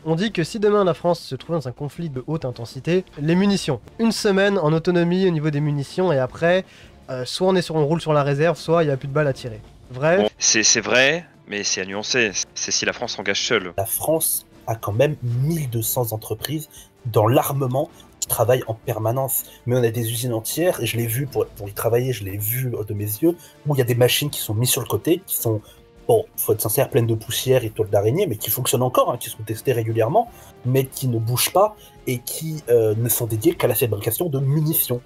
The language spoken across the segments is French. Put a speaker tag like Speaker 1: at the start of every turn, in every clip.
Speaker 1: On dit que si demain la France se trouvait dans un conflit de haute intensité, les munitions. Une semaine en autonomie au niveau des munitions et après, soit on roule sur la réserve, soit il n'y a plus de balles à tirer. Vrai?
Speaker 2: Bon, c'est vrai, mais c'est à nuancer. C'est si la France s'engage seule.
Speaker 3: La France a quand même 1200 entreprises dans l'armement qui travaillent en permanence. Mais on a des usines entières, et je l'ai vu pour y travailler, je l'ai vu de mes yeux, où il y a des machines qui sont mises sur le côté, qui sont, bon, faut être sincère, pleines de poussière et toiles d'araignée, mais qui fonctionnent encore, hein, qui sont testées régulièrement, mais qui ne bougent pas et qui ne sont dédiées qu'à la fabrication de munitions.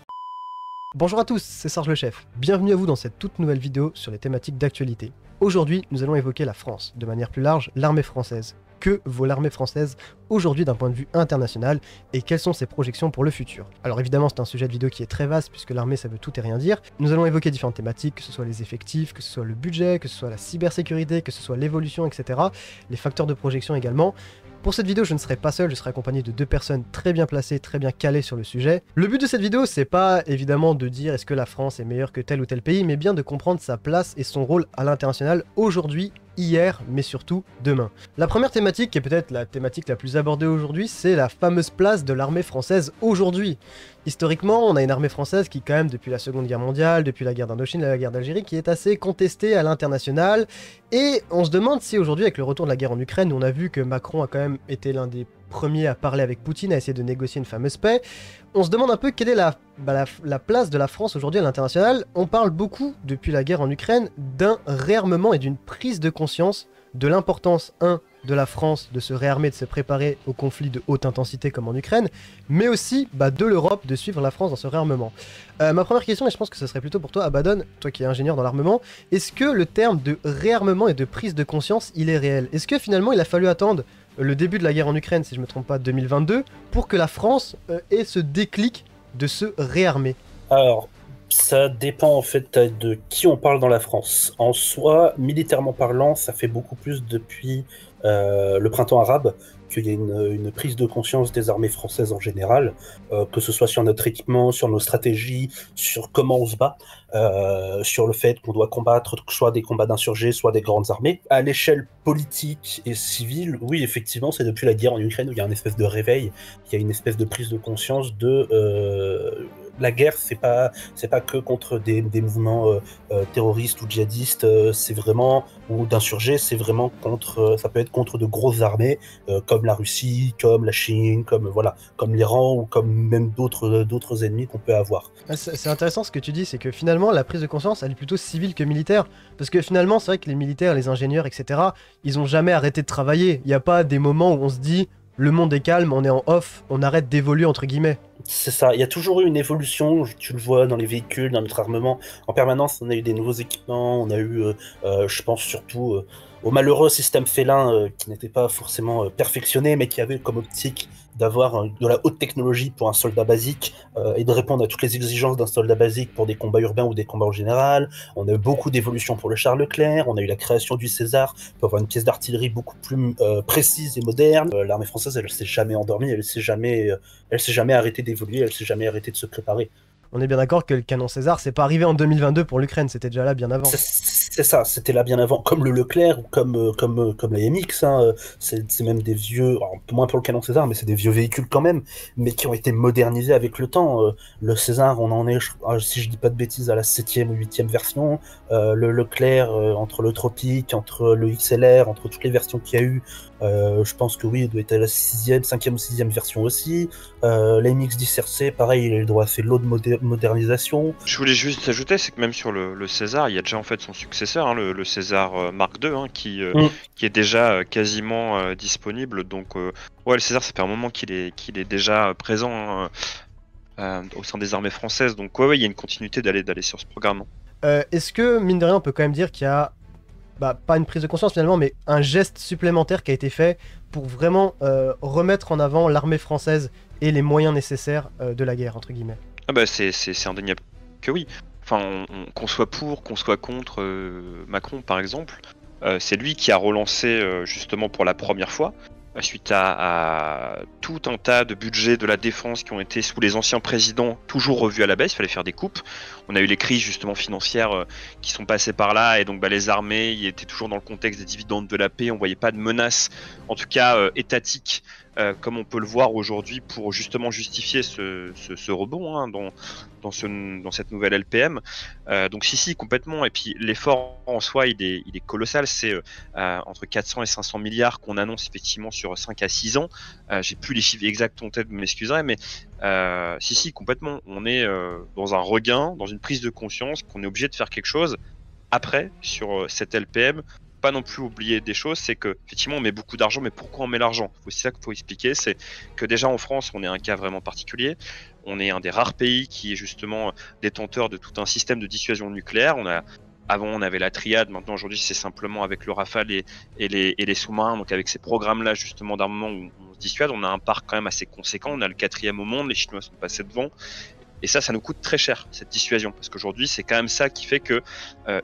Speaker 1: Bonjour à tous, c'est Sarge le Chef. Bienvenue à vous dans cette toute nouvelle vidéo sur les thématiques d'actualité. Aujourd'hui, nous allons évoquer la France, de manière plus large, l'armée française. Que vaut l'armée française aujourd'hui d'un point de vue international et quelles sont ses projections pour le futur? Alors évidemment, c'est un sujet de vidéo qui est très vaste puisque l'armée ça veut tout et rien dire. Nous allons évoquer différentes thématiques, que ce soit les effectifs, que ce soit le budget, que ce soit la cybersécurité, que ce soit l'évolution, etc. Les facteurs de projection également. Pour cette vidéo, je ne serai pas seul, je serai accompagné de deux personnes très bien placées, très bien calées sur le sujet. Le but de cette vidéo, c'est pas évidemment de dire est-ce que la France est meilleure que tel ou tel pays, mais bien de comprendre sa place et son rôle à l'international aujourd'hui, hier, mais surtout demain. La première thématique, qui est peut-être la thématique la plus abordée aujourd'hui, c'est la fameuse place de l'armée française aujourd'hui. Historiquement, on a une armée française qui, quand même, depuis la Seconde Guerre mondiale, depuis la guerre d'Indochine et la guerre d'Algérie, qui est assez contestée à l'international. Et on se demande si aujourd'hui, avec le retour de la guerre en Ukraine, où on a vu que Macron a quand même été l'un des premiers à parler avec Poutine, à essayer de négocier une fameuse paix, on se demande un peu quelle est la place de la France aujourd'hui à l'international. On parle beaucoup, depuis la guerre en Ukraine, d'un réarmement et d'une prise de conscience de l'importance, de la France de se réarmer, de se préparer aux conflits de haute intensité comme en Ukraine, mais aussi de l'Europe de suivre la France dans ce réarmement. Ma première question, et je pense que ce serait plutôt pour toi, Abaddon, toi qui es ingénieur dans l'armement, est-ce que le terme de réarmement et de prise de conscience, il est réel? Est-ce que finalement il a fallu attendre le début de la guerre en Ukraine, si je ne me trompe pas, 2022, pour que la France ait ce déclic de se réarmer?
Speaker 3: Alors, ça dépend en fait de qui on parle dans la France. En soi, militairement parlant, ça fait beaucoup plus depuis le printemps arabe qu'il y a une prise de conscience des armées françaises en général, que ce soit sur notre équipement, sur nos stratégies, sur comment on se bat, sur le fait qu'on doit combattre soit des combats d'insurgés, soit des grandes armées. À l'échelle politique et civile, oui, effectivement, c'est depuis la guerre en Ukraine où il y a une espèce de réveil, il y a une espèce de prise de conscience de... la guerre, c'est pas que contre des mouvements terroristes ou djihadistes, c'est vraiment, ou d'insurgés, c'est vraiment contre, ça peut être contre de grosses armées, comme la Russie, comme la Chine, comme l'Iran, ou comme même d'autres ennemis qu'on peut avoir.
Speaker 1: C'est intéressant ce que tu dis, c'est que finalement la prise de conscience elle est plutôt civile que militaire, parce que finalement c'est vrai que les militaires, les ingénieurs, etc., ils ont jamais arrêté de travailler. Il n'y a pas des moments où on se dit le monde est calme, on est en off, on arrête d'évoluer entre guillemets.
Speaker 3: C'est ça, il y a toujours eu une évolution, tu le vois dans les véhicules, dans notre armement, en permanence on a eu des nouveaux équipements, on a eu, je pense surtout au malheureux système félin qui n'était pas forcément perfectionné, mais qui avait comme optique d'avoir de la haute technologie pour un soldat basique et de répondre à toutes les exigences d'un soldat basique pour des combats urbains ou des combats en général. On a eu beaucoup d'évolutions pour le char Leclerc, on a eu la création du César pour avoir une pièce d'artillerie beaucoup plus précise et moderne. L'armée française, elle s'est jamais endormie, elle s'est jamais arrêtée d'évoluer, elle s'est jamais arrêtée de se préparer.
Speaker 1: On est bien d'accord que le canon César, c'est pas arrivé en 2022 pour l'Ukraine, c'était déjà là bien avant.
Speaker 3: C'est ça, c'était là bien avant, comme le Leclerc ou comme la MX, hein, c'est même des vieux, alors, un peu moins pour le canon César, mais c'est des vieux véhicules quand même, mais qui ont été modernisés avec le temps. Le César, on en est, si je dis pas de bêtises, à la 7e ou 8e version. Le Leclerc, entre le Tropique, entre le XLR, entre toutes les versions qu'il y a eu, je pense que oui, il doit être à la 6e, 5e ou 6e version aussi. La MX-10 RC, pareil, il a le droit à ses lots de modernisation.
Speaker 2: Je voulais juste ajouter, c'est que même sur le César, il y a déjà en fait son successeur, hein, le César Mark II, hein, qui est déjà quasiment disponible. Donc ouais, le César, ça fait un moment qu'il est déjà présent au sein des armées françaises. Donc ouais, il y a une continuité d'aller sur ce programme.
Speaker 1: Est-ce que, mine de rien, on peut quand même dire qu'il y a, pas une prise de conscience finalement, mais un geste supplémentaire qui a été fait pour vraiment remettre en avant l'armée française et les moyens nécessaires de la guerre, entre guillemets?
Speaker 2: Ah bah c'est indéniable que oui. Enfin, qu'on soit pour, qu'on soit contre Macron par exemple, c'est lui qui a relancé justement pour la première fois suite à tout un tas de budgets de la défense qui ont été sous les anciens présidents toujours revus à la baisse. Il fallait faire des coupes. On a eu les crises justement financières qui sont passées par là, et donc les armées étaient toujours dans le contexte des dividendes de la paix. On voyait pas de menace, en tout cas étatique, comme on peut le voir aujourd'hui, pour justement justifier ce rebond hein, dans cette nouvelle LPM. Donc si, complètement. Et puis l'effort en soi, il est colossal. C'est entre 400 et 500 milliards qu'on annonce effectivement sur 5 à 6 ans. J'ai plus les chiffres exacts en tête, vous m'excuserez, mais si, complètement. On est dans un regain, dans une prise de conscience qu'on est obligé de faire quelque chose. Après, sur cette LPM, pas non plus oublier des choses, c'est que effectivement on met beaucoup d'argent, mais pourquoi on met l'argent? C'est ça qu'il faut expliquer, c'est que déjà en France, on est un cas vraiment particulier. On est un des rares pays qui est justement détenteur de tout un système de dissuasion nucléaire. Avant, on avait la triade. Maintenant, aujourd'hui, c'est simplement avec le Rafale et les sous-marins. Donc, avec ces programmes-là, justement, d'armement où on se dissuade, on a un parc quand même assez conséquent. On a le 4e au monde. Les Chinois sont passés devant. Et ça nous coûte très cher, cette dissuasion. Parce qu'aujourd'hui, c'est quand même ça qui fait que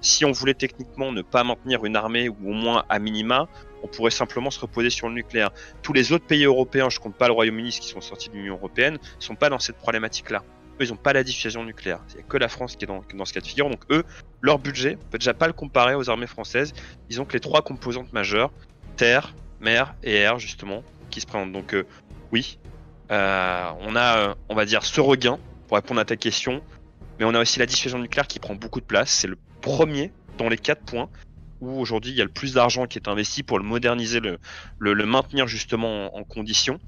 Speaker 2: si on voulait techniquement ne pas maintenir une armée, ou au moins à minima, on pourrait simplement se reposer sur le nucléaire. Tous les autres pays européens, je compte pas le Royaume-Uni, qui sont sortis de l'Union européenne, ne sont pas dans cette problématique-là. Eux, ils n'ont pas la dissuasion nucléaire. Il n'y a que la France qui est dans ce cas de figure. Donc eux, leur budget, on peut déjà pas le comparer aux armées françaises. Ils ont que les 3 composantes majeures, terre, mer et air, justement, qui se présentent. Donc oui, on a, on va dire, ce regain, pour répondre à ta question, mais on a aussi la dissuasion nucléaire qui prend beaucoup de place. C'est le premier dans les 4 points où aujourd'hui il y a le plus d'argent qui est investi pour le moderniser, le maintenir justement en condition.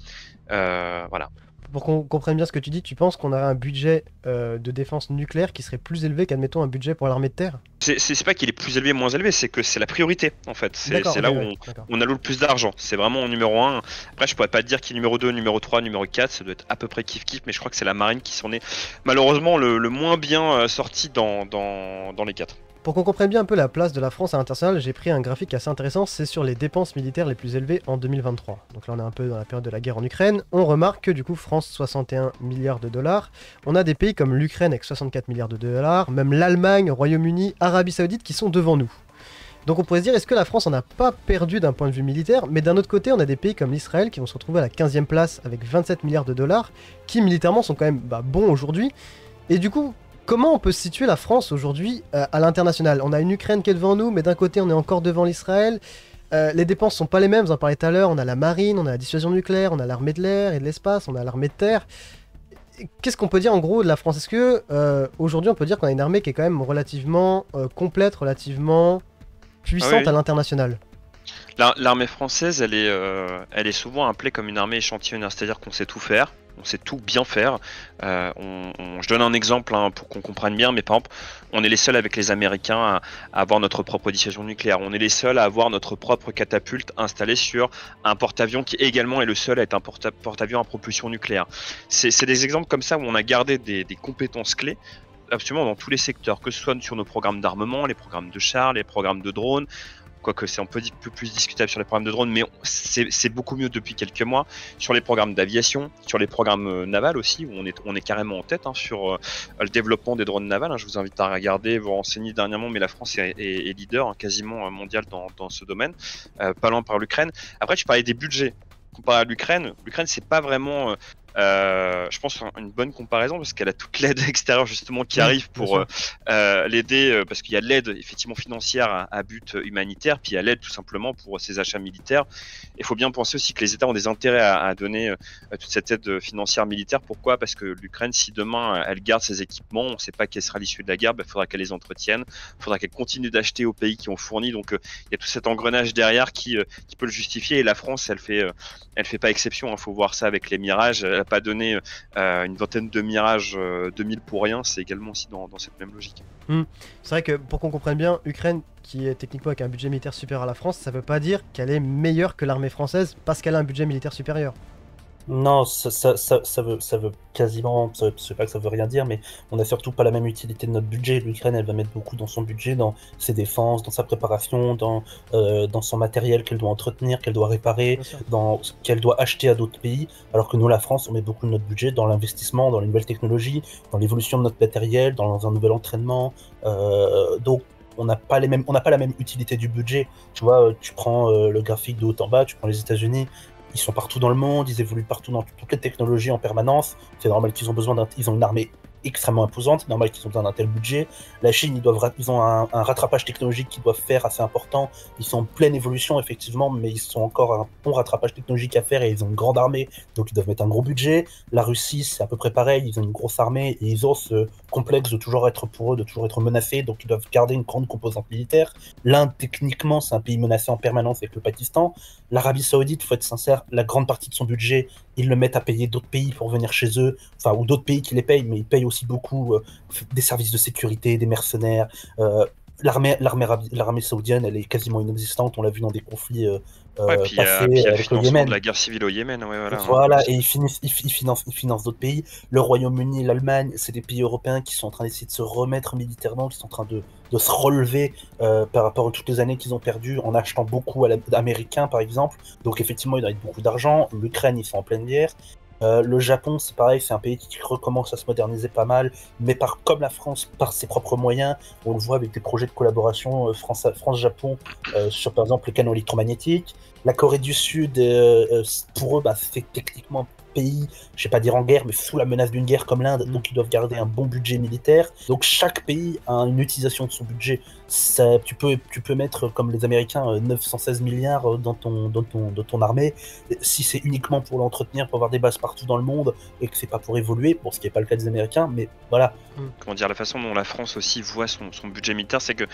Speaker 2: Voilà.
Speaker 1: Pour qu'on comprenne bien ce que tu dis, tu penses qu'on aurait un budget de défense nucléaire qui serait plus élevé qu'admettons un budget pour l'armée de terre?
Speaker 2: C'est pas qu'il est plus élevé ou moins élevé, c'est que c'est la priorité en fait. C'est là où on alloue le plus d'argent. C'est vraiment en numéro 1. Après, je pourrais pas te dire qu'il est numéro 2, numéro 3, numéro 4. Ça doit être à peu près kiff-kiff, mais je crois que c'est la marine qui s'en est malheureusement le moins bien sorti dans les 4.
Speaker 1: Pour qu'on comprenne bien un peu la place de la France à l'international, j'ai pris un graphique assez intéressant, c'est sur les dépenses militaires les plus élevées en 2023. Donc là on est un peu dans la période de la guerre en Ukraine. On remarque que du coup France 61 milliards de dollars. On a des pays comme l'Ukraine avec 64 milliards de dollars, même l'Allemagne, Royaume-Uni, Arabie Saoudite qui sont devant nous. Donc on pourrait se dire, est-ce que la France en a pas perdu d'un point de vue militaire? Mais d'un autre côté, on a des pays comme l'Israël qui vont se retrouver à la 15e place avec 27 milliards de dollars, qui militairement sont quand même bons aujourd'hui. Et du coup, comment on peut situer la France aujourd'hui à l'international? On a une Ukraine qui est devant nous, mais d'un côté on est encore devant l'Israël. Les dépenses sont pas les mêmes, vous en parlez tout à l'heure, on a la marine, on a la dissuasion nucléaire, on a l'armée de l'air et de l'espace, on a l'armée de terre. Qu'est-ce qu'on peut dire en gros de la France? Est-ce que aujourd'hui on peut dire qu'on a une armée qui est quand même relativement complète, relativement puissante à l'international?
Speaker 2: L'armée française, elle est souvent appelée comme une armée échantillonnaire, c'est-à-dire qu'on sait tout faire. On sait tout bien faire. Je donne un exemple pour qu'on comprenne bien, mais par exemple, on est les seuls avec les Américains à avoir notre propre dissuasion nucléaire. On est les seuls à avoir notre propre catapulte installée sur un porte-avions qui également est le seul à être un porte-avions à propulsion nucléaire. C'est des exemples comme ça où on a gardé des compétences clés absolument dans tous les secteurs, que ce soit sur nos programmes d'armement, les programmes de chars, les programmes de drones. Quoique c'est un peu plus discutable sur les programmes de drones, mais c'est beaucoup mieux depuis quelques mois. Sur les programmes d'aviation, sur les programmes navals aussi, où on est carrément en tête sur le développement des drones navals. Je vous invite à regarder, vous renseigner dernièrement, mais la France est leader quasiment mondial dans ce domaine, pas loin par l'Ukraine. Après, tu parlais des budgets. Comparé à l'Ukraine, c'est pas vraiment... je pense une bonne comparaison parce qu'elle a toute l'aide extérieure justement qui arrive pour l'aider parce qu'il y a l'aide effectivement financière à but humanitaire, puis il y a l'aide tout simplement pour ses achats militaires. Il faut bien penser aussi que les États ont des intérêts à donner toute cette aide financière militaire. Pourquoi? Parce que l'Ukraine, si demain elle garde ses équipements, on ne sait pas quelle sera l'issue de la guerre, il faudra qu'elle les entretienne, il faudra qu'elle continue d'acheter aux pays qui ont fourni. Donc il y a tout cet engrenage derrière qui peut le justifier, et la France elle fait pas exception. Faut voir ça avec les Mirages. Elle n'a pas donné une vingtaine de Mirages 2000 pour rien. C'est également aussi dans cette même logique.
Speaker 1: C'est vrai que pour qu'on comprenne bien, Ukraine qui est techniquement avec un budget militaire supérieur à la France, ça veut pas dire qu'elle est meilleure que l'armée française parce qu'elle a un budget militaire supérieur.
Speaker 3: Non, ça veut quasiment, ça veut pas que ça veut rien dire, mais on a surtout pas la même utilité de notre budget. L'Ukraine, elle va mettre beaucoup dans son budget, dans ses défenses, dans sa préparation, dans son matériel qu'elle doit entretenir, qu'elle doit réparer, dans ce qu'elle doit acheter à d'autres pays, alors que nous, la France, on met beaucoup de notre budget dans l'investissement, dans les nouvelles technologies, dans l'évolution de notre matériel, dans un nouvel entraînement. Donc, on n'a pas la même utilité du budget. Tu vois, tu prends le graphique de haut en bas, tu prends les États-Unis. ils sont partout dans le monde, ils évoluent partout dans toutes les technologies en permanence. C'est normal qu'ils ont besoin ils ont une armée extrêmement imposante, c'est normal qu'ils ont besoin d'un tel budget. La Chine, ils ont un rattrapage technologique qu'ils doivent faire assez important. Ils sont en pleine évolution, effectivement, mais ils sont encore un bon rattrapage technologique à faire et ils ont une grande armée, donc ils doivent mettre un gros budget. La Russie, c'est à peu près pareil, ils ont une grosse armée et ils ont ce complexe de toujours être menacés, donc ils doivent garder une grande composante militaire. L'Inde, techniquement, c'est un pays menacé en permanence avec le Pakistan. L'Arabie Saoudite, faut être sincère, la grande partie de son budget, ils le mettent à payer d'autres pays pour venir chez eux, enfin, ou d'autres pays qui les payent, mais ils payent aussi beaucoup des services de sécurité, des mercenaires. L'armée saoudienne, elle est quasiment inexistante, on l'a vu dans des conflits
Speaker 2: puis
Speaker 3: passés
Speaker 2: il y a le
Speaker 3: avec le
Speaker 2: financement
Speaker 3: Yémen.
Speaker 2: de la guerre civile au Yémen, ouais, voilà.
Speaker 3: Voilà, et ils financent d'autres pays. Le Royaume-Uni, l'Allemagne, c'est des pays européens qui sont en train d'essayer de se remettre militairement, qui sont en train de se relever par rapport à toutes les années qu'ils ont perdues en achetant beaucoup à l'américain, par exemple. Donc effectivement, il doit y avoir beaucoup d'argent. L'Ukraine, ils sont en pleine guerre. Le Japon, c'est pareil, c'est un pays qui recommence à se moderniser pas mal, mais comme la France, par ses propres moyens. On le voit avec des projets de collaboration France-Japon sur, par exemple, les canaux électromagnétiques. La Corée du Sud, pour eux, c'est techniquement un pays, je vais pas dire en guerre, mais sous la menace d'une guerre comme l'Inde, donc ils doivent garder un bon budget militaire. Donc chaque pays a une utilisation de son budget. Tu peux mettre, comme les Américains, 916 milliards dans ton armée. Si c'est uniquement pour l'entretenir, pour avoir des bases partout dans le monde, et que c'est pas pour évoluer, pour ce qui n'est pas le cas des Américains, mais voilà.
Speaker 2: Comment dire, la façon dont la France aussi voit son budget militaire, c'est que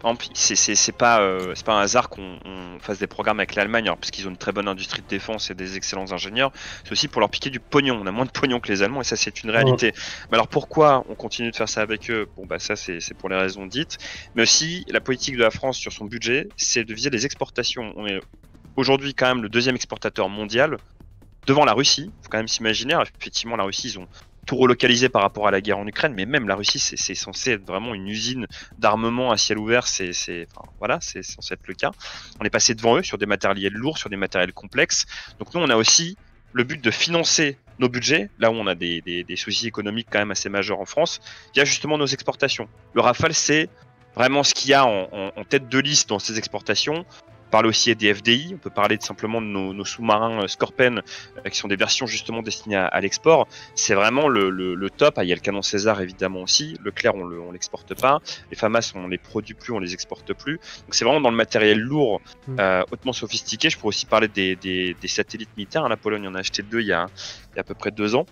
Speaker 2: par exemple, c'est pas un hasard qu'on fasse des programmes avec l'Allemagne, parce qu'ils ont une très bonne industrie de défense et des excellents ingénieurs. C'est aussi pour leur piquer du pognon. On a moins de pognon que les Allemands et ça, c'est une réalité. Mais alors pourquoi on continue de faire ça avec eux? Bon, ça, c'est pour les raisons dites. Mais aussi, la politique de la France sur son budget, c'est de viser les exportations. On est aujourd'hui quand même le deuxième exportateur mondial devant la Russie. Faut quand même s'imaginer. Effectivement, la Russie, ils ont tout relocalisé par rapport à la guerre en Ukraine, mais même la Russie, c'est censé être vraiment une usine d'armement à ciel ouvert, c'est censé être le cas. On est passé devant eux sur des matériels lourds, sur des matériels complexes. Donc nous, on a aussi le but de financer nos budgets, là où on a des soucis économiques quand même assez majeurs en France, via justement nos exportations. Le Rafale, c'est vraiment ce qu'il y a en tête de liste dans ces exportations. On parle aussi des FDI, on peut parler simplement de nos sous-marins Scorpion, qui sont des versions justement destinées à l'export. C'est vraiment le top. Il y a le canon César évidemment aussi. Le Clair, on l'exporte pas. Les FAMAS, on les produit plus, on les exporte plus. Donc c'est vraiment dans le matériel lourd, hautement sophistiqué. Je pourrais aussi parler des satellites militaires. La Pologne en a acheté 2 il y a à peu près 2 ans.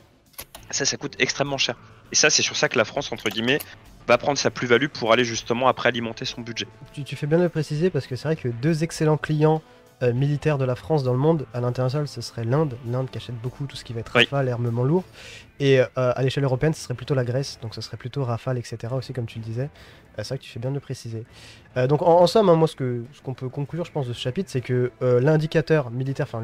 Speaker 2: Ça coûte extrêmement cher. Et ça, c'est sur ça que la France, entre guillemets, va prendre sa plus-value pour aller justement après alimenter son budget.
Speaker 1: Tu fais bien de le préciser parce que c'est vrai que 2 excellents clients militaires de la France dans le monde, à l'international, ce serait l'Inde qui achète beaucoup tout ce qui va être Rafale et armement lourd, et à l'échelle européenne, ce serait plutôt la Grèce, donc ce serait plutôt Rafale, etc. aussi, comme tu le disais. C'est vrai que tu fais bien de le préciser. Donc en somme, moi, ce qu'on peut conclure, je pense, de ce chapitre, c'est que l'indicateur militaire, enfin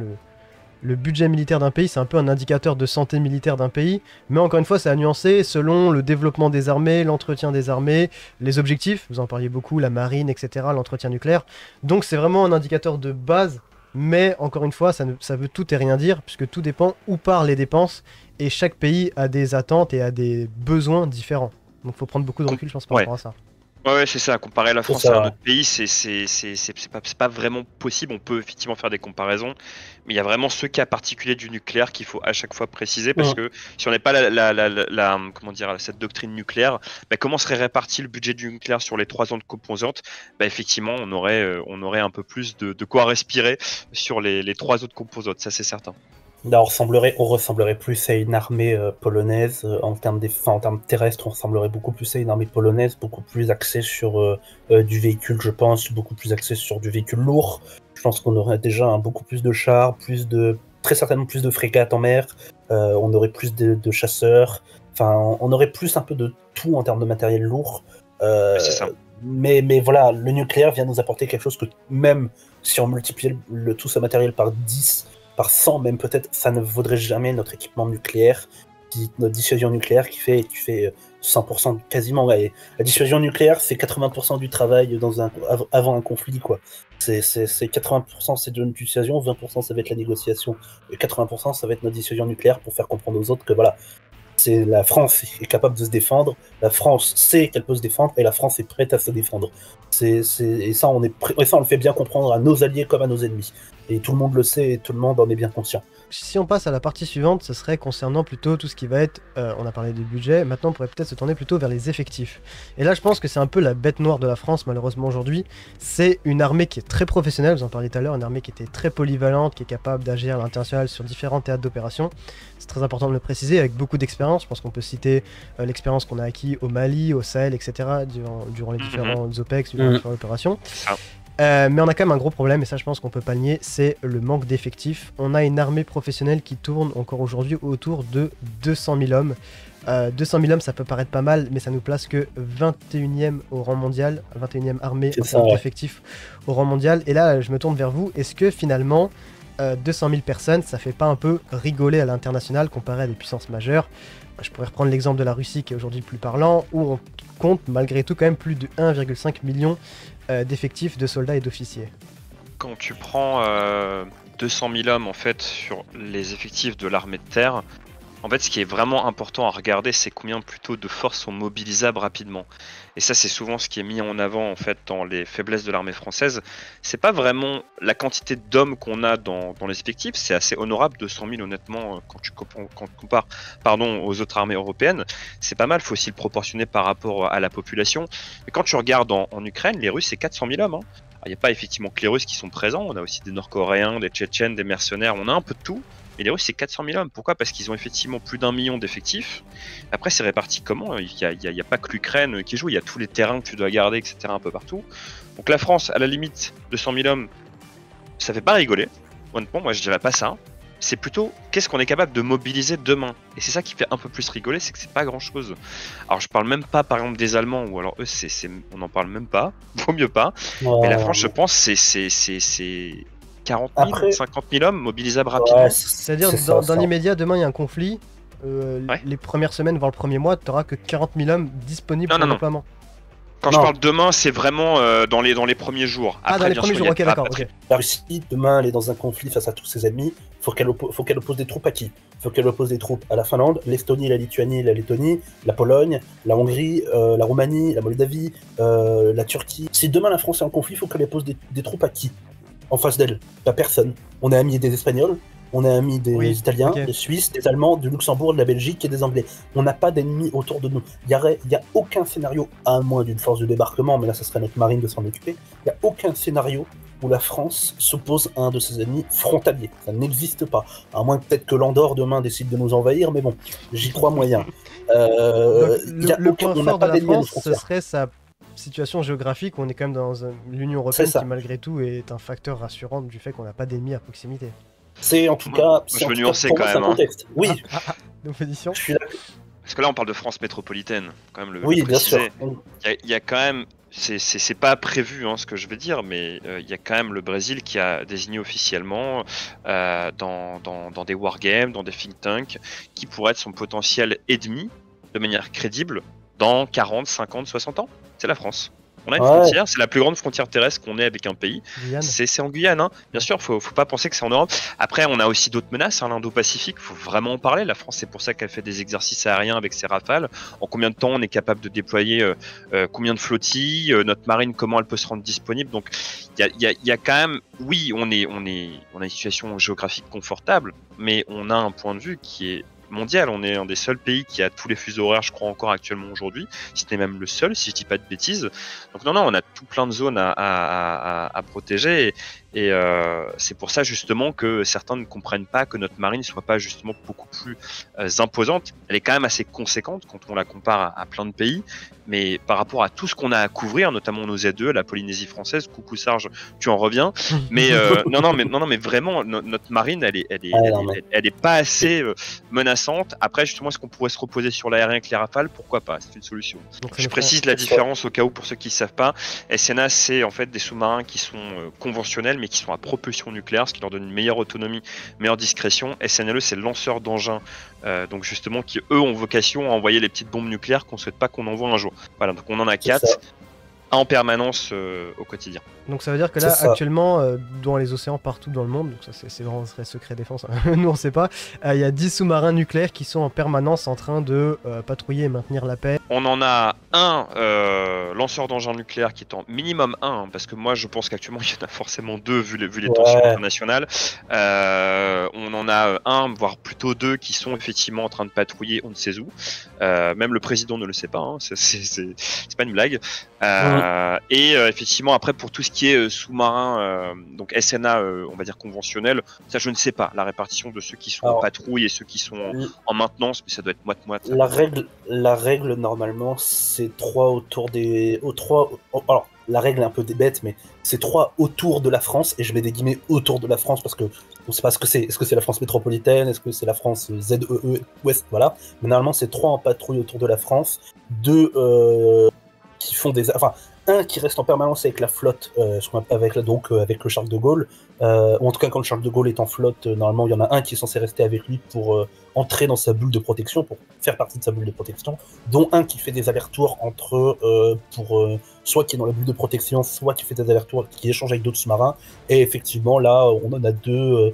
Speaker 1: le budget militaire d'un pays, c'est un peu un indicateur de santé militaire d'un pays, mais encore une fois, c'est à nuancer selon le développement des armées, l'entretien des armées, les objectifs, vous en parliez beaucoup, la marine, etc., l'entretien nucléaire. Donc c'est vraiment un indicateur de base, mais encore une fois, ça veut tout et rien dire, puisque tout dépend où partent les dépenses, et chaque pays a des attentes et a des besoins différents. Donc il faut prendre beaucoup de recul, je pense, par rapport à ça.
Speaker 2: Ouais, c'est ça. Comparer la France à un autre pays, c'est pas vraiment possible. On peut effectivement faire des comparaisons, mais il y a vraiment ce cas particulier du nucléaire qu'il faut à chaque fois préciser, parce que si on n'est pas comment dire, cette doctrine nucléaire, comment serait réparti le budget du nucléaire sur les 3 ans de composantes? Effectivement, on aurait un peu plus de quoi respirer sur les 3 autres composantes, ça c'est certain.
Speaker 3: Là, on ressemblerait plus à une armée polonaise en termes terrestres. On ressemblerait beaucoup plus à une armée polonaise, beaucoup plus axée sur du véhicule, je pense, beaucoup plus axée sur du véhicule lourd. Je pense qu'on aurait déjà beaucoup plus de chars, très certainement plus de frégates en mer. On aurait plus de chasseurs. Enfin, on aurait plus un peu de tout en termes de matériel lourd.
Speaker 2: C'est ça.
Speaker 3: Mais voilà, le nucléaire vient nous apporter quelque chose que même si on multipliait tout ce matériel par 10, par 100 même peut-être, ça ne vaudrait jamais notre équipement nucléaire, notre dissuasion nucléaire qui fait 100% quasiment. Ouais. La dissuasion nucléaire, c'est 80% du travail avant un conflit, quoi. C'est 80% c'est de notre dissuasion, 20% ça va être la négociation, et 80% ça va être notre dissuasion nucléaire pour faire comprendre aux autres que voilà, C'est la France est capable de se défendre, la France sait qu'elle peut se défendre, et la France est prête à se défendre. Et ça, on le fait bien comprendre à nos alliés comme à nos ennemis. Et tout le monde le sait, et tout le monde en est bien conscient.
Speaker 1: Si on passe à la partie suivante, ce serait concernant plutôt tout ce qui va être, on a parlé du budget, maintenant on pourrait peut-être se tourner plutôt vers les effectifs. Et là je pense que c'est un peu la bête noire de la France malheureusement aujourd'hui, c'est une armée qui est très professionnelle, vous en parliez tout à l'heure, une armée qui était très polyvalente, qui est capable d'agir à l'international sur différents théâtres d'opération. C'est très important de le préciser, avec beaucoup d'expérience, je pense qu'on peut citer l'expérience qu'on a acquis au Mali, au Sahel, etc. durant les différentes OPEX, durant les différentes opérations. Mais on a quand même un gros problème, et ça je pense qu'on peut pas le nier, c'est le manque d'effectifs. On a une armée professionnelle qui tourne encore aujourd'hui autour de 200 000 hommes. 200 000 hommes, ça peut paraître pas mal, mais ça nous place que 21e au rang mondial, 21e armée en termes d'effectifs au rang mondial. Et là, je me tourne vers vous, est-ce que finalement, 200 000 personnes, ça fait pas un peu rigoler à l'international comparé à des puissances majeures? Je pourrais reprendre l'exemple de la Russie qui est aujourd'hui plus parlant, où on compte malgré tout quand même plus de 1,5 million d'effectifs de soldats et d'officiers.
Speaker 2: Quand tu prends 200 000 hommes en fait sur les effectifs de l'armée de terre, en fait ce qui est vraiment important à regarder, c'est combien plutôt de forces sont mobilisables rapidement. Et ça c'est souvent ce qui est mis en avant en fait dans les faiblesses de l'armée française. C'est pas vraiment la quantité d'hommes qu'on a dans les effectifs, c'est assez honorable, 200 000 honnêtement quand tu compares aux autres armées européennes. C'est pas mal, faut aussi le proportionner par rapport à la population. Mais quand tu regardes en Ukraine, les Russes c'est 400 000 hommes. Hein. Il n'y a pas effectivement que les Russes qui sont présents, on a aussi des Nord-Coréens, des Tchétchènes, des mercenaires, on a un peu de tout. Mais les Russes, c'est 400 000 hommes. Pourquoi? Parce qu'ils ont effectivement plus d'1 million d'effectifs. Après, c'est réparti comment? Il n'y a pas que l'Ukraine qui joue, il y a tous les terrains que tu dois garder, etc. un peu partout. Donc la France, à la limite, 200 000 hommes, ça fait pas rigoler. Honnêtement, moi je dirais pas ça. C'est plutôt qu'est-ce qu'on est capable de mobiliser demain. Et c'est ça qui fait un peu plus rigoler, c'est que c'est pas grand-chose. Alors je parle même pas par exemple des Allemands, ou alors eux, on n'en parle même pas, vaut mieux pas. Mais la France, je pense, c'est 40 000, après, 50 000 hommes mobilisables rapidement.
Speaker 1: C'est-à-dire dans l'immédiat, demain il y a un conflit, les premières semaines, voire le premier mois, tu n'auras que 40 000 hommes disponibles pour le déploiement.
Speaker 2: Quand je parle demain, c'est vraiment dans les premiers jours.
Speaker 1: Après, dans les premiers jours, ok, d'accord. Okay.
Speaker 3: La Russie, demain, elle est dans un conflit face à tous ses ennemis. Faut qu'elle oppose des troupes à qui? Faut qu'elle oppose des troupes à la Finlande, l'Estonie, la Lituanie, la Lettonie, la Pologne, la Hongrie, la Roumanie, la Moldavie, la Turquie. Si demain la France est en conflit, faut qu'elle oppose des troupes à qui? En face d'elle, pas personne. On est amis des Espagnols, on est amis des Italiens, des Suisses, des Allemands, du Luxembourg, de la Belgique et des Anglais. On n'a pas d'ennemis autour de nous. Il n'y a aucun scénario, à moins d'une force de débarquement, mais là, ça serait notre marine de s'en occuper. Il n'y a aucun scénario où la France s'oppose à un de ses ennemis frontaliers. Ça n'existe pas. À moins peut-être que l'Andorre demain décide de nous envahir, mais bon, j'y crois moyen.
Speaker 1: Le point fort de la France, ce serait sa situation géographique, on est quand même dans l'Union européenne qui malgré tout est un facteur rassurant du fait qu'on n'a pas d'ennemis à proximité.
Speaker 3: C'est en tout cas,
Speaker 2: je veux nuancer quand même.
Speaker 3: Contexte. Oui.
Speaker 1: Nos positions.
Speaker 3: Je suis là.
Speaker 2: Parce que là on parle de France métropolitaine, quand même.
Speaker 3: Oui, bien sûr.
Speaker 2: Il y a quand même, c'est pas prévu ce que je vais dire, mais il y a quand même le Brésil qui a désigné officiellement dans des wargames, dans des think tanks, qui pourrait être son potentiel ennemi de manière crédible dans 40, 50, 60 ans. C'est la France. On a une frontière, c'est la plus grande frontière terrestre qu'on ait avec un pays. C'est en Guyane, hein. Bien sûr, faut pas penser que c'est en Europe. Après, on a aussi d'autres menaces, l'Indo-Pacifique, faut vraiment en parler. La France, c'est pour ça qu'elle fait des exercices aériens avec ses Rafales. En combien de temps on est capable de déployer combien de flottilles, notre marine, comment elle peut se rendre disponible. Donc, il y a quand même, oui, on a une situation géographique confortable, mais on a un point de vue qui est mondial. On est un des seuls pays qui a tous les fuseaux horaires, je crois encore actuellement aujourd'hui, si ce n'est même le seul, si je dis pas de bêtises. Donc non, on a tout plein de zones à protéger et c'est pour ça justement que certains ne comprennent pas que notre marine soit pas justement beaucoup plus imposante. Elle est quand même assez conséquente quand on la compare à plein de pays, mais par rapport à tout ce qu'on a à couvrir, notamment nos Z2, la Polynésie française, coucou Sarge, tu en reviens, mais non, mais vraiment notre marine, elle est pas assez menaçante. Après, justement, est-ce qu'on pourrait se reposer sur l'aérien avec les Rafales? Pourquoi pas? C'est une solution. Donc, je précise la différence au cas où pour ceux qui ne savent pas. SNA, c'est en fait des sous-marins qui sont conventionnels, mais qui sont à propulsion nucléaire, ce qui leur donne une meilleure autonomie, meilleure discrétion. SNLE, c'est le lanceur d'engins, donc justement, qui eux ont vocation à envoyer les petites bombes nucléaires qu'on ne souhaite pas qu'on envoie un jour. Voilà, donc on en a 4. en permanence au quotidien.
Speaker 1: Donc ça veut dire que là, actuellement, dans les océans partout dans le monde, donc ça c'est vraiment un secret défense, hein, nous on sait pas, il y a 10 sous-marins nucléaires qui sont en permanence en train de patrouiller et maintenir la paix.
Speaker 2: On en a un lanceur d'engins nucléaires qui est en minimum un, hein, parce que moi je pense qu'actuellement il y en a forcément deux vu les tensions internationales. On en a un, voire plutôt deux, qui sont effectivement en train de patrouiller on ne sait où. Même le président ne le sait pas, hein, c'est pas une blague. Et effectivement après pour tout ce qui est sous-marin, donc SNA, on va dire conventionnel, ça je ne sais pas la répartition de ceux qui sont en patrouille et ceux qui sont en maintenance, mais ça doit être moite-moite.
Speaker 3: La règle normalement c'est 3 autour des... Alors la règle est un peu bête, mais c'est 3 autour de la France, et je mets des guillemets autour de la France parce que on sait pas ce que c'est. Est-ce que c'est la France métropolitaine? Est-ce que c'est la France ZEE Ouest? Voilà. Mais normalement c'est 3 en patrouille autour de la France, 2 qui font des... Enfin, un qui reste en permanence avec la flotte, avec le Charles de Gaulle, ou en tout cas quand le Charles de Gaulle est en flotte, normalement il y en a un qui est censé rester avec lui pour entrer dans sa bulle de protection, pour faire partie de sa bulle de protection, dont un qui fait des allers-retours entre, soit qui est dans la bulle de protection, soit qui fait des allers-retours, qui échange avec d'autres sous-marins, et effectivement là on en a 2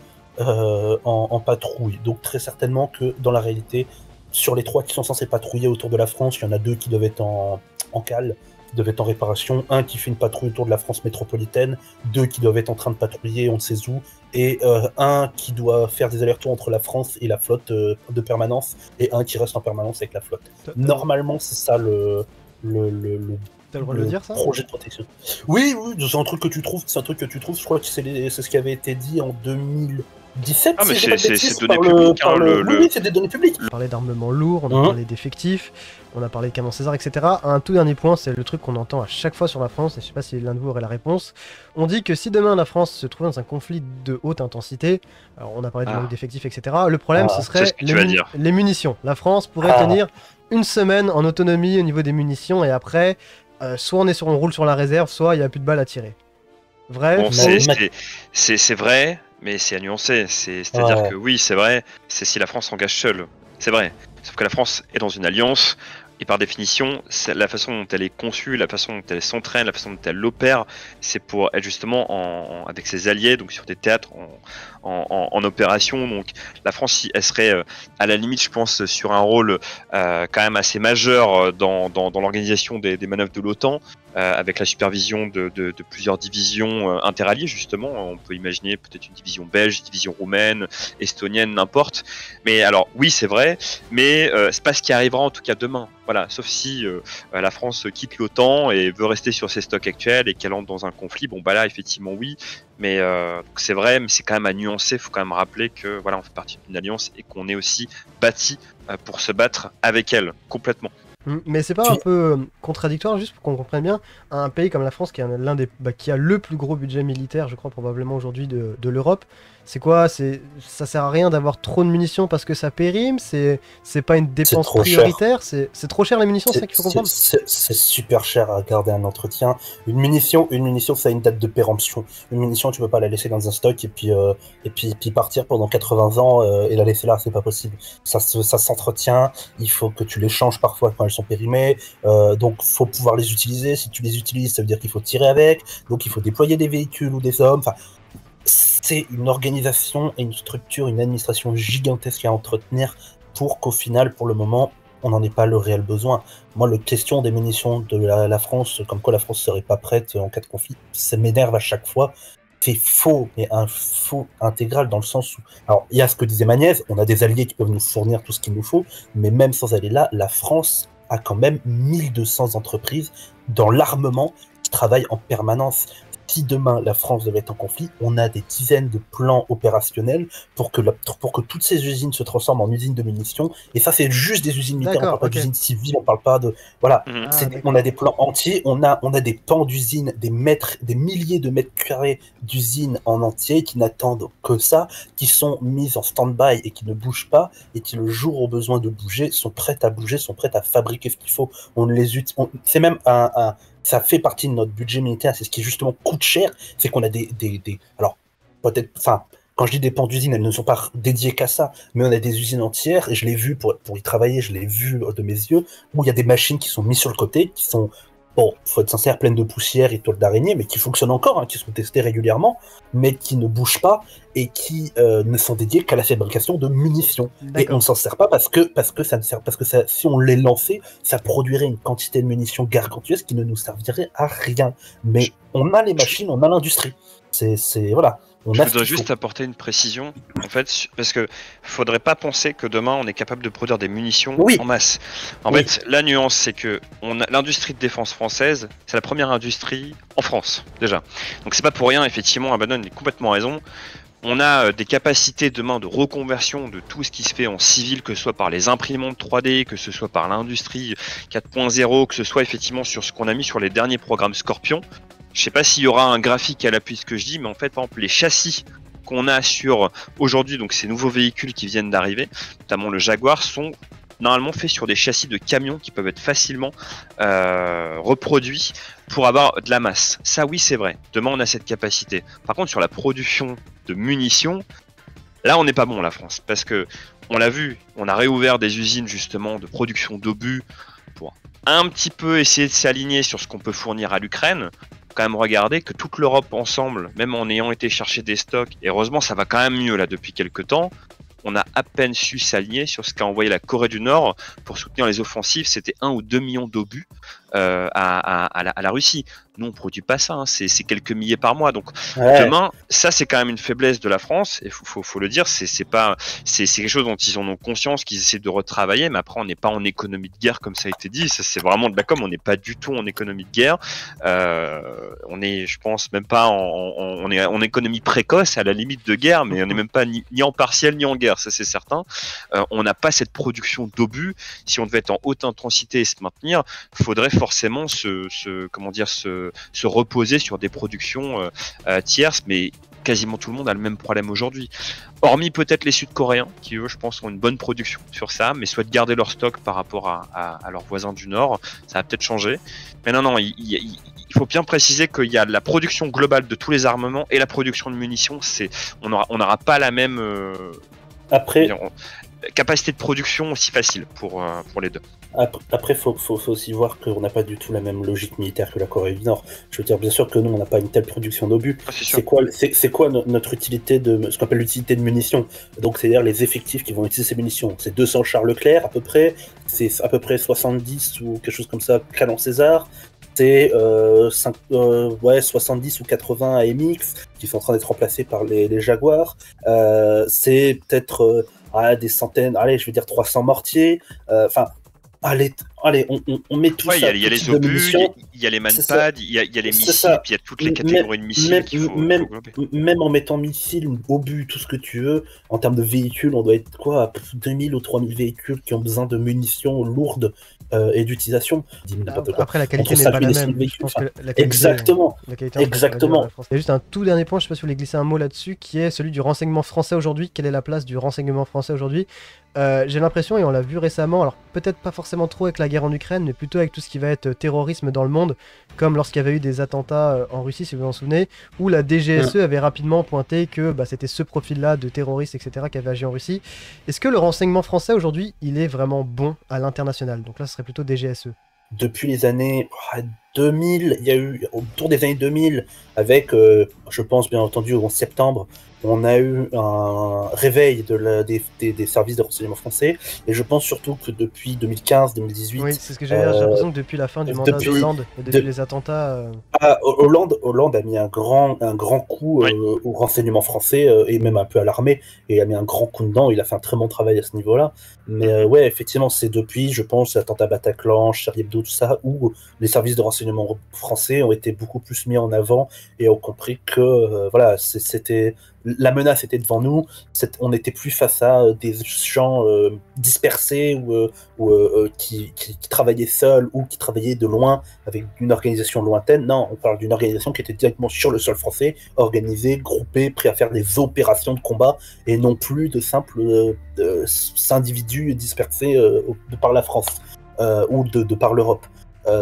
Speaker 3: en patrouille, donc très certainement que dans la réalité, sur les 3 qui sont censés patrouiller autour de la France, il y en a 2 qui doivent être en cale, devait être en réparation, un qui fait une patrouille autour de la France métropolitaine, 2 qui doivent être en train de patrouiller on ne sait où, et un qui doit faire des allers-retours entre la France et la flotte de permanence, et un qui reste en permanence avec la flotte. Normalement, c'est ça le
Speaker 1: T'as le droit de le dire, ça?
Speaker 3: Projet de protection. Oui, c'est un truc que tu trouves, je crois que c'est ce qui avait été dit en 2017.
Speaker 2: Ah mais c'est donné public.
Speaker 3: Oui, c'est des données publiques.
Speaker 1: On a parlé d'armement lourd, on a parlé d'effectifs, on a parlé de canon César, etc. Un tout dernier point, c'est le truc qu'on entend à chaque fois sur la France, et je sais pas si l'un de vous aurait la réponse. On dit que si demain la France se trouvait dans un conflit de haute intensité, alors on a parlé de manque d'effectifs, etc. Le problème, ce serait les munitions. La France pourrait tenir une semaine en autonomie au niveau des munitions, et après, soit on roule sur la réserve, soit il n'y a plus de balles à tirer. Vrai,
Speaker 2: bon, c'est vrai, mais c'est à nuancer. C'est-à-dire que oui, c'est vrai, c'est si la France s'engage seule. C'est vrai. Sauf que la France est dans une alliance, et par définition, la façon dont elle est conçue, la façon dont elle s'entraîne, la façon dont elle opère, c'est pour être justement avec ses alliés, donc sur des théâtres en opération. Donc la France, elle serait à la limite, je pense, sur un rôle quand même assez majeur dans l'organisation des manœuvres de l'OTAN, avec la supervision de plusieurs divisions interalliées, justement. On peut imaginer peut-être une division belge, une division roumaine, estonienne, n'importe. Mais alors, oui, c'est vrai, mais c'est pas ce qui arrivera en tout cas demain. Voilà, sauf si la France quitte l'OTAN et veut rester sur ses stocks actuels et qu'elle entre dans un conflit. Bon, bah là, effectivement, oui. Mais c'est vrai, mais c'est quand même à nuancer. Il faut quand même rappeler que voilà, on fait partie d'une alliance et qu'on est aussi bâti pour se battre avec elle, complètement.
Speaker 1: Mais c'est pas un peu contradictoire, juste pour qu'on comprenne bien, un pays comme la France qui est qui a le plus gros budget militaire, je crois probablement aujourd'hui de l'Europe. C'est quoi? Ça sert à rien d'avoir trop de munitions parce que ça périme? C'est pas une dépense prioritaire? C'est trop cher les munitions, c'est ça qu'il faut comprendre?
Speaker 3: C'est super cher à garder un entretien. Une munition, ça a une date de péremption. Une munition, tu peux pas la laisser dans un stock et puis partir pendant 80 ans et la laisser là, c'est pas possible. Ça s'entretient, il faut que tu les changes parfois quand elles sont périmées, donc faut pouvoir les utiliser. Si tu les utilises, ça veut dire qu'il faut tirer avec, donc il faut déployer des véhicules ou des hommes. Enfin, c'est une organisation et une structure, une administration gigantesque à entretenir pour qu'au final, pour le moment, on n'en ait pas le réel besoin. Moi, la question des munitions de la France, comme quoi la France serait pas prête en cas de conflit, ça m'énerve à chaque fois. C'est faux, mais un faux intégral dans le sens où... Alors, il y a ce que disait Magnès, on a des alliés qui peuvent nous fournir tout ce qu'il nous faut, mais même sans aller là, la France a quand même 1200 entreprises dans l'armement qui travaillent en permanence. Si demain la France devait être en conflit, on a des dizaines de plans opérationnels pour que toutes ces usines se transforment en usines de munitions. Et ça, c'est juste des usines militaires, on parle pas d'usines civiles, on parle pas de... Voilà, on a des plans entiers, on a des pans d'usines, des milliers de mètres carrés d'usines en entier qui n'attendent que ça, qui sont mises en stand-by et qui ne bougent pas, et qui le jour au besoin de bouger, sont prêtes à bouger, sont prêtes à fabriquer ce qu'il faut. C'est même ça fait partie de notre budget militaire, c'est ce qui justement coûte cher, c'est qu'on a alors, peut-être, enfin, quand je dis des pans d'usines, elles ne sont pas dédiées qu'à ça, mais on a des usines entières, et je l'ai vu pour y travailler, je l'ai vu de mes yeux, où il y a des machines qui sont mises sur le côté, qui sont bon, faut être sincère, pleines de poussière et tôles d'araignée, mais qui fonctionnent encore, hein, qui sont testées régulièrement, mais qui ne bougent pas et qui ne sont dédiées qu'à la fabrication de munitions. Et on ne s'en sert pas parce que ça ne sert, parce que ça, si on les lançait, ça produirait une quantité de munitions gargantuesque qui ne nous servirait à rien. Mais on a les machines, on a l'industrie. Voilà.
Speaker 2: Je voudrais juste apporter une précision, en fait, parce que faudrait pas penser que demain on est capable de produire des munitions en masse. En fait, la nuance, c'est que l'industrie de défense française, c'est la première industrie en France, déjà. Donc c'est pas pour rien, effectivement, Abaddon a complètement raison. On a des capacités demain de reconversion de tout ce qui se fait en civil, que ce soit par les imprimantes 3D, que ce soit par l'industrie 4.0, que ce soit effectivement sur ce qu'on a mis sur les derniers programmes Scorpion. Je sais pas s'il y aura un graphique à l'appui de ce que je dis, mais en fait, par exemple, les châssis qu'on a sur aujourd'hui, donc ces nouveaux véhicules qui viennent d'arriver, notamment le Jaguar, sont normalement faits sur des châssis de camions qui peuvent être facilement reproduits pour avoir de la masse. Ça, oui, c'est vrai. Demain, on a cette capacité. Par contre, sur la production de munitions, là, on n'est pas bon, la France, parce que on l'a vu, on a réouvert des usines justement de production d'obus pour un petit peu essayer de s'aligner sur ce qu'on peut fournir à l'Ukraine. Quand même regarder que toute l'Europe ensemble, même en ayant été chercher des stocks, et heureusement ça va quand même mieux là depuis quelques temps, on a à peine su s'aligner sur ce qu'a envoyé la Corée du Nord pour soutenir les offensives. C'était 1 ou 2 millions d'obus à la Russie. Nous, on produit pas ça, hein. C'est quelques milliers par mois. Donc demain, ça c'est quand même une faiblesse de la France. Et faut le dire, c'est quelque chose dont ils en ont conscience, qu'ils essaient de retravailler. Mais après, on n'est pas en économie de guerre comme ça a été dit. Ça c'est vraiment de la com. On n'est pas du tout en économie de guerre. On est, je pense, même pas on est en économie précoce, à la limite de guerre, mais on n'est même pas ni en partiel ni en guerre. Ça c'est certain. On n'a pas cette production d'obus. Si on devait être en haute intensité et se maintenir, faudrait forcément se reposer sur des productions tierces, mais quasiment tout le monde a le même problème aujourd'hui. Hormis peut-être les Sud-Coréens, qui eux, je pense, ont une bonne production sur ça, mais souhaitent garder leur stock par rapport à leurs voisins du Nord. Ça va peut-être changer. Mais non, il faut bien préciser qu'il y a la production globale de tous les armements et la production de munitions. On n'aura pas la même capacité de production aussi facile pour les deux.
Speaker 3: Après, faut aussi voir qu'on n'a pas du tout la même logique militaire que la Corée du Nord. Je veux dire, bien sûr que nous, on n'a pas une telle production d'obus. C'est quoi notre utilité ce qu'on appelle l'utilité de munitions? Donc, c'est-à-dire les effectifs qui vont utiliser ces munitions. C'est 200 chars Leclerc à peu près, c'est à peu près 70 ou quelque chose comme ça, canons César. C'est 70 ou 80 AMX qui sont en train d'être remplacés par les Jaguars. C'est peut-être des centaines, je vais dire 300 mortiers. Allez, on met tout ça.
Speaker 2: Il y a les obus, il y a les manpads, il y a les missiles, puis il y a toutes les catégories de missiles qu'il faut développer.
Speaker 3: Même en mettant missiles, obus, tout ce que tu veux, en termes de véhicules, on doit être à 2000 ou 3000 véhicules qui ont besoin de munitions lourdes et d'utilisation.
Speaker 1: Après, la qualité n'est pas la même.
Speaker 3: Exactement. Exactement.
Speaker 1: Il y a juste un tout dernier point, je ne sais pas si vous voulez glisser un mot là-dessus, qui est celui du renseignement français aujourd'hui. Quelle est la place du renseignement français aujourd'hui? J'ai l'impression, et on l'a vu récemment, alors peut-être pas forcément trop avec la guerre en Ukraine, mais plutôt avec tout ce qui va être terrorisme dans le monde, comme lorsqu'il y avait eu des attentats en Russie, si vous vous en souvenez, où la DGSE avait rapidement pointé que c'était ce profil-là de terroristes, etc., qui avait agi en Russie. Est-ce que le renseignement français aujourd'hui, il est vraiment bon à l'international? Donc là, ce serait plutôt DGSE.
Speaker 3: Depuis les années 2000, il y a eu, autour des années 2000, avec, je pense bien entendu, au 11 septembre, on a eu un réveil des services de renseignement français, et je pense surtout que depuis 2015-2018...
Speaker 1: Oui, c'est ce que j'ai dit, j'ai l'impression que depuis la fin du mandat d'Hollande, et depuis les attentats...
Speaker 3: Hollande a mis un grand coup au renseignement français, et même un peu à l'armée, et a mis un grand coup dedans, il a fait un très bon travail à ce niveau-là. Mais ouais, effectivement, c'est depuis, je pense, l'attentat Bataclan, Charlie Hebdo, tout ça, où les services de renseignement français ont été beaucoup plus mis en avant et ont compris que la menace était devant nous, on n'était plus face à des gens dispersés ou qui travaillaient seuls ou qui travaillaient de loin avec une organisation lointaine. Non, on parle d'une organisation qui était directement sur le sol français, organisée, groupée, prêt à faire des opérations de combat et non plus de simples individus dispersés de par la France ou de par l'Europe.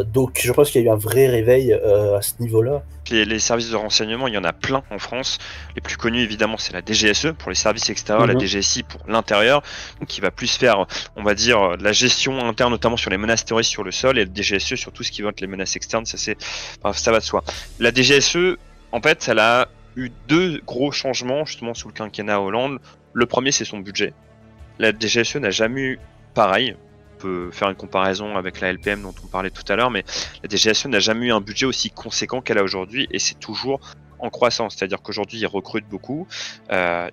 Speaker 3: Donc je pense qu'il y a eu un vrai réveil à ce niveau-là.
Speaker 2: Les services de renseignement, il y en a plein en France. Les plus connus, évidemment, c'est la DGSE pour les services extérieurs, la DGSI pour l'intérieur, qui va plus faire, on va dire, la gestion interne, notamment sur les menaces terroristes sur le sol, et la DGSE sur tout ce qui va être les menaces externes. Ça va de soi. La DGSE, en fait, elle a eu 2 gros changements justement sous le quinquennat Hollande. Le premier, c'est son budget. La DGSE n'a jamais eu pareil. On peut faire une comparaison avec la LPM dont on parlait tout à l'heure, mais la DGSE n'a jamais eu un budget aussi conséquent qu'elle a aujourd'hui, et c'est toujours en croissance. C'est-à-dire qu'aujourd'hui, ils recrutent beaucoup.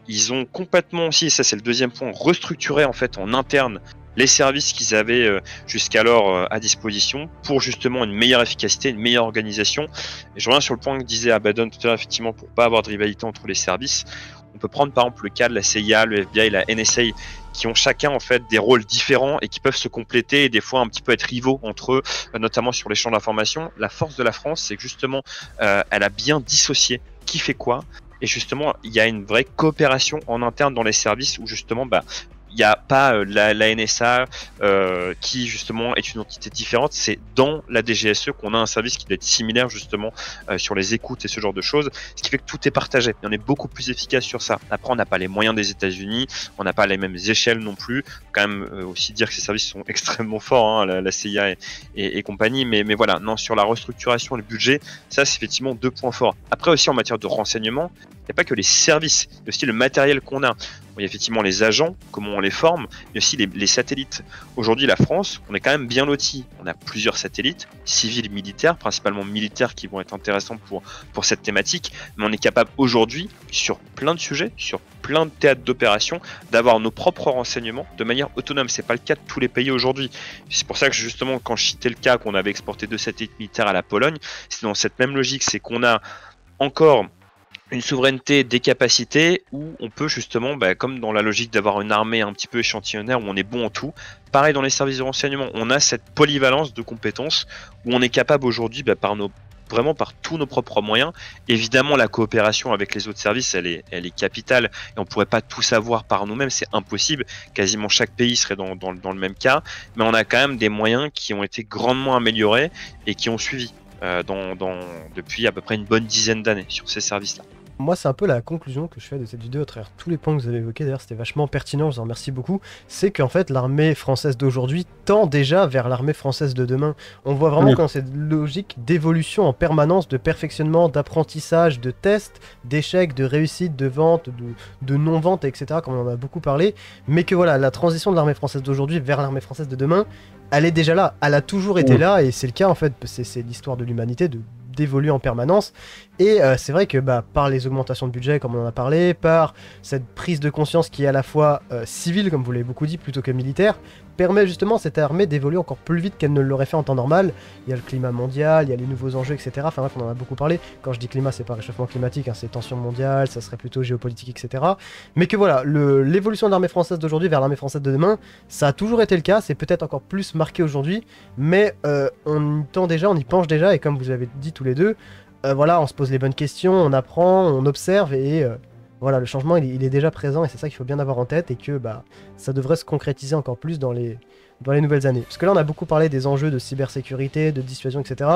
Speaker 2: Ils ont complètement aussi, et ça c'est le deuxième point, restructuré en fait en interne les services qu'ils avaient jusqu'alors à disposition pour justement une meilleure efficacité, une meilleure organisation. Et je reviens sur le point que disait Abaddon tout à l'heure, effectivement, pour pas avoir de rivalité entre les services. On peut prendre par exemple le cas de la CIA, le FBI, la NSA, qui ont chacun en fait des rôles différents et qui peuvent se compléter et des fois un petit peu être rivaux entre eux, notamment sur les champs d'information. La force de la France, c'est que justement, elle a bien dissocié qui fait quoi. Et justement, il y a une vraie coopération en interne dans les services où justement, il n'y a pas la NSA qui justement est une entité différente, c'est dans la DGSE qu'on a un service qui doit être similaire justement sur les écoutes et ce genre de choses, ce qui fait que tout est partagé, et on est beaucoup plus efficace sur ça. Après, on n'a pas les moyens des États-Unis, on n'a pas les mêmes échelles non plus, quand même aussi dire que ces services sont extrêmement forts, hein, la CIA et compagnie, mais voilà, non, sur la restructuration, le budget, ça c'est effectivement 2 points forts. Après aussi en matière de renseignement, il n'y a pas que les services, il y a aussi le matériel qu'on a. Il y a effectivement les agents, comment on les forme, mais aussi les satellites. Aujourd'hui, la France, on est quand même bien loti. On a plusieurs satellites, civils, militaires, principalement militaires, qui vont être intéressants pour cette thématique. Mais on est capable aujourd'hui, sur plein de sujets, sur plein de théâtres d'opération, d'avoir nos propres renseignements de manière autonome. C'est pas le cas de tous les pays aujourd'hui. C'est pour ça que justement, quand je citais le cas qu'on avait exporté 2 satellites militaires à la Pologne, c'est dans cette même logique, c'est qu'on a encore une souveraineté des capacités où on peut justement, comme dans la logique d'avoir une armée un petit peu échantillonnaire où on est bon en tout, pareil dans les services de renseignement, on a cette polyvalence de compétences où on est capable aujourd'hui vraiment par tous nos propres moyens. Évidemment, la coopération avec les autres services, elle est capitale et on pourrait pas tout savoir par nous-mêmes, c'est impossible. Quasiment chaque pays serait dans le même cas, mais on a quand même des moyens qui ont été grandement améliorés et qui ont suivi depuis à peu près une bonne dizaine d'années sur ces services-là.
Speaker 1: Moi, c'est un peu la conclusion que je fais de cette vidéo à travers tous les points que vous avez évoqués. D'ailleurs, c'était vachement pertinent, je vous en remercie beaucoup. C'est qu'en fait, l'armée française d'aujourd'hui tend déjà vers l'armée française de demain. On voit vraiment dans cette logique d'évolution en permanence, de perfectionnement, d'apprentissage, de tests, d'échecs, de réussite, de vente, de non-vente, etc., comme on en a beaucoup parlé. Mais que voilà, la transition de l'armée française d'aujourd'hui vers l'armée française de demain, elle est déjà là. Elle a toujours été là, et c'est le cas, en fait, c'est l'histoire de l'humanité, d'évoluer en permanence. Et c'est vrai que par les augmentations de budget, comme on en a parlé, par cette prise de conscience qui est à la fois civile, comme vous l'avez beaucoup dit, plutôt que militaire, permet justement à cette armée d'évoluer encore plus vite qu'elle ne l'aurait fait en temps normal. Il y a le climat mondial, il y a les nouveaux enjeux, etc. Enfin bref, on en a beaucoup parlé. Quand je dis climat, c'est pas réchauffement climatique, hein, c'est tension mondiale, ça serait plutôt géopolitique, etc. Mais que voilà, l'évolution de l'armée française d'aujourd'hui vers l'armée française de demain, ça a toujours été le cas, c'est peut-être encore plus marqué aujourd'hui, mais on y tend déjà, on y penche déjà, et comme vous avez dit tous les deux, voilà, on se pose les bonnes questions, on apprend, on observe, et voilà, le changement il est déjà présent, et c'est ça qu'il faut bien avoir en tête, et que ça devrait se concrétiser encore plus dans les nouvelles années. Parce que là on a beaucoup parlé des enjeux de cybersécurité, de dissuasion, etc.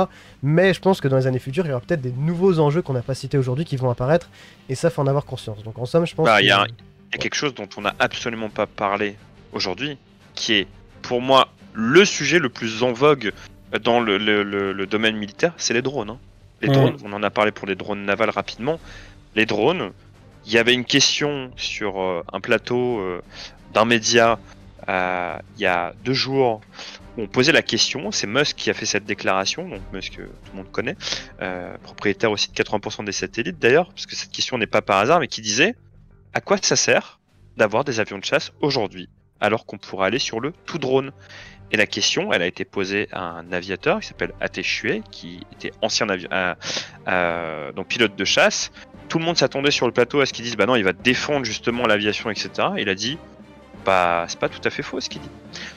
Speaker 1: Mais je pense que dans les années futures, il y aura peut-être des nouveaux enjeux qu'on n'a pas cités aujourd'hui qui vont apparaître, et ça faut en avoir conscience. Donc en somme, je pense
Speaker 2: il y a quelque chose dont on n'a absolument pas parlé aujourd'hui, qui est pour moi le sujet le plus en vogue dans le domaine militaire, c'est les drones. Les drones, on en a parlé pour les drones navals rapidement. Les drones, il y avait une question sur un plateau d'un média il y a 2 jours où on posait la question. C'est Musk qui a fait cette déclaration, donc Musk, tout le monde connaît, propriétaire aussi de 80% des satellites d'ailleurs, parce que cette question n'est pas par hasard, mais qui disait à quoi ça sert d'avoir des avions de chasse aujourd'hui alors qu'on pourrait aller sur le tout drone. Et la question, elle a été posée à un aviateur qui s'appelle Ate Shue, qui était ancien donc pilote de chasse. Tout le monde s'attendait sur le plateau à ce qu'il dise, non, il va défendre justement l'aviation, etc. Et il a dit, c'est pas tout à fait faux ce qu'il dit.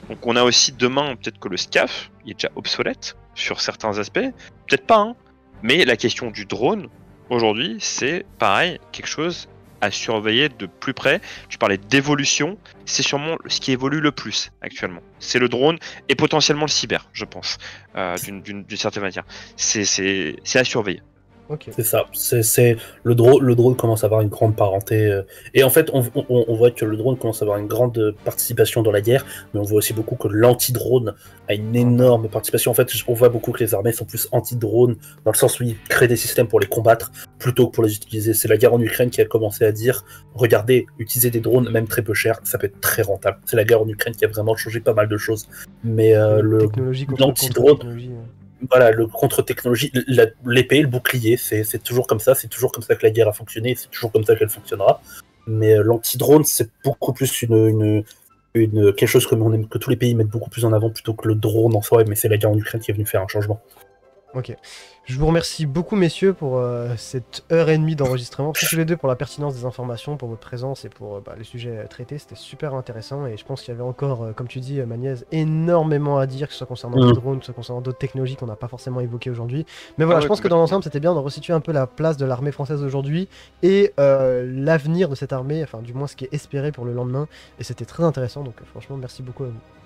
Speaker 2: Donc on a aussi demain, peut-être que le SCAF, il est déjà obsolète sur certains aspects, peut-être pas, mais la question du drone, aujourd'hui, c'est pareil, quelque chose à surveiller de plus près. Tu parlais d'évolution, c'est sûrement ce qui évolue le plus actuellement. C'est le drone et potentiellement le cyber, je pense, d'une certaine manière. C'est à surveiller.
Speaker 1: Ok.
Speaker 3: C'est ça, c'est le drone commence à avoir une grande parenté. Et en fait, on voit que le drone commence à avoir une grande participation dans la guerre, mais on voit aussi beaucoup que l'anti-drone a une énorme participation. En fait, on voit beaucoup que les armées sont plus anti-drone, dans le sens où ils créent des systèmes pour les combattre, plutôt que pour les utiliser. C'est la guerre en Ukraine qui a commencé à dire, regardez, utiliser des drones, même très peu cher, ça peut être très rentable. C'est la guerre en Ukraine qui a vraiment changé pas mal de choses. Mais l'anti-drone... Voilà, le contre-technologie, l'épée, le bouclier, c'est toujours comme ça, c'est toujours comme ça que la guerre a fonctionné, c'est toujours comme ça qu'elle fonctionnera. Mais l'anti-drone, c'est beaucoup plus quelque chose que tous les pays mettent beaucoup plus en avant plutôt que le drone en soi, mais c'est la guerre en Ukraine qui est venue faire un changement.
Speaker 1: Ok. Je vous remercie beaucoup, messieurs, pour cette heure et demie d'enregistrement. Merci tous les deux pour la pertinence des informations, pour votre présence et pour les sujets traités. C'était super intéressant et je pense qu'il y avait encore, comme tu dis, Magnès, énormément à dire, que ce soit concernant les drones, que ce soit concernant d'autres technologies qu'on n'a pas forcément évoquées aujourd'hui. Mais voilà, je pense que dans l'ensemble, c'était bien de resituer un peu la place de l'armée française aujourd'hui et l'avenir de cette armée, enfin, du moins ce qui est espéré pour le lendemain. Et c'était très intéressant, donc franchement, merci beaucoup à vous.